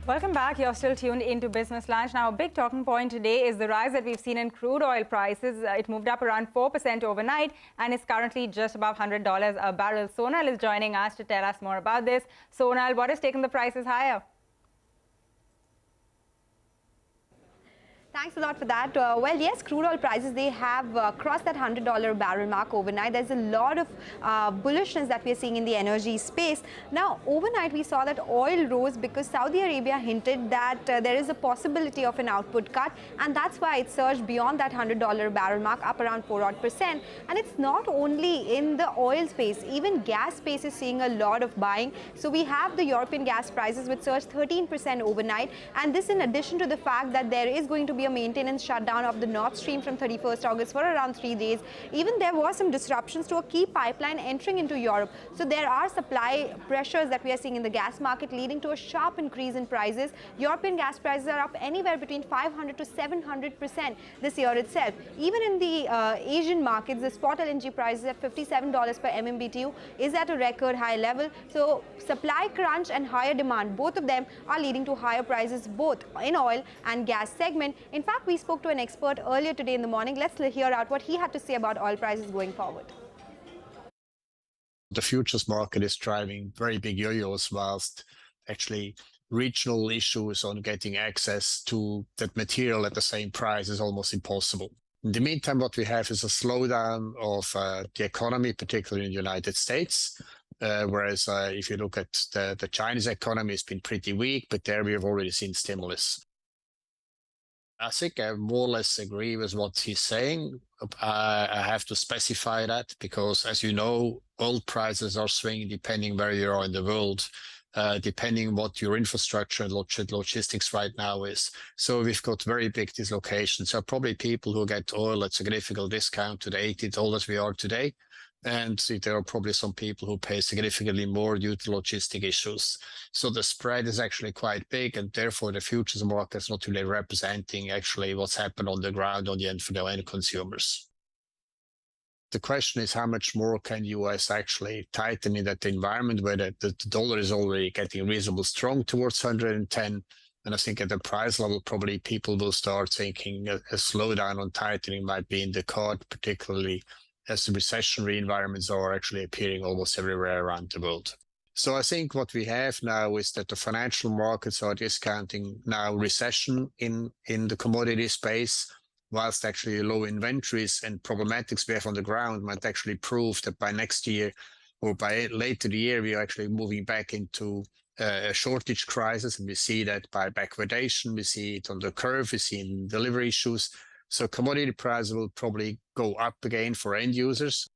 Welcome back. You're still tuned into Business Lunch. Now, a big talking point today is the rise that we've seen in crude oil prices. It moved up around 4% overnight and is currently just above $100 a barrel. Sonal is joining us to tell us more about this. Sonal, what has taken the prices higher? Thanks a lot for that. Well, yes, crude oil prices, they have crossed that $100 barrel mark overnight. There's a lot of bullishness that we're seeing in the energy space. Now, overnight, we saw that oil rose because Saudi Arabia hinted that there is a possibility of an output cut, and that's why it surged beyond that $100 barrel mark, up around 4%. And it's not only in the oil space, even gas space is seeing a lot of buying. So we have the European gas prices, which surged 13% overnight. And this in addition to the fact that there is going to be a maintenance shutdown of the Nord Stream from 31st August for around 3 days. Even there was some disruptions to a key pipeline entering into Europe. So there are supply pressures that we are seeing in the gas market, leading to a sharp increase in prices. European gas prices are up anywhere between 500 to 700% this year itself. Even in the Asian markets, the spot LNG prices at $57 per MMBTU is at a record high level. So supply crunch and higher demand, both of them are leading to higher prices both in oil and gas segment. In fact, we spoke to an expert earlier today in the morning. Let's hear out what he had to say about oil prices going forward. The futures market is driving very big yo-yos, whilst actually regional issues on getting access to that material at the same price is almost impossible. In the meantime, what we have is a slowdown of the economy, particularly in the United States. Whereas if you look at the Chinese economy, it's been pretty weak, but there we have already seen stimulus. I think I more or less agree with what he's saying. I have to specify that because, as you know, oil prices are swinging depending where you are in the world, depending what your infrastructure and logistics right now is. So we've got very big dislocations. So probably people who get oil at significant discount to the $80 we are today. And there are probably some people who pay significantly more due to logistic issues. So the spread is actually quite big, and therefore the futures market is not really representing actually what's happened on the ground on the end for the end consumers. The question is, how much more can US actually tighten in that environment where the dollar is already getting reasonably strong towards 110? And I think at the price level, probably people will start thinking a slowdown on tightening might be in the card, particularly as the recessionary environments are actually appearing almost everywhere around the world. So I think what we have now is that the financial markets are discounting now recession in the commodity space, whilst actually low inventories and problematics we have on the ground might actually prove that by next year or by later the year, we are actually moving back into a shortage crisis. And we see that by backwardation, we see it on the curve, we see in delivery issues. So commodity prices will probably go up again for end users.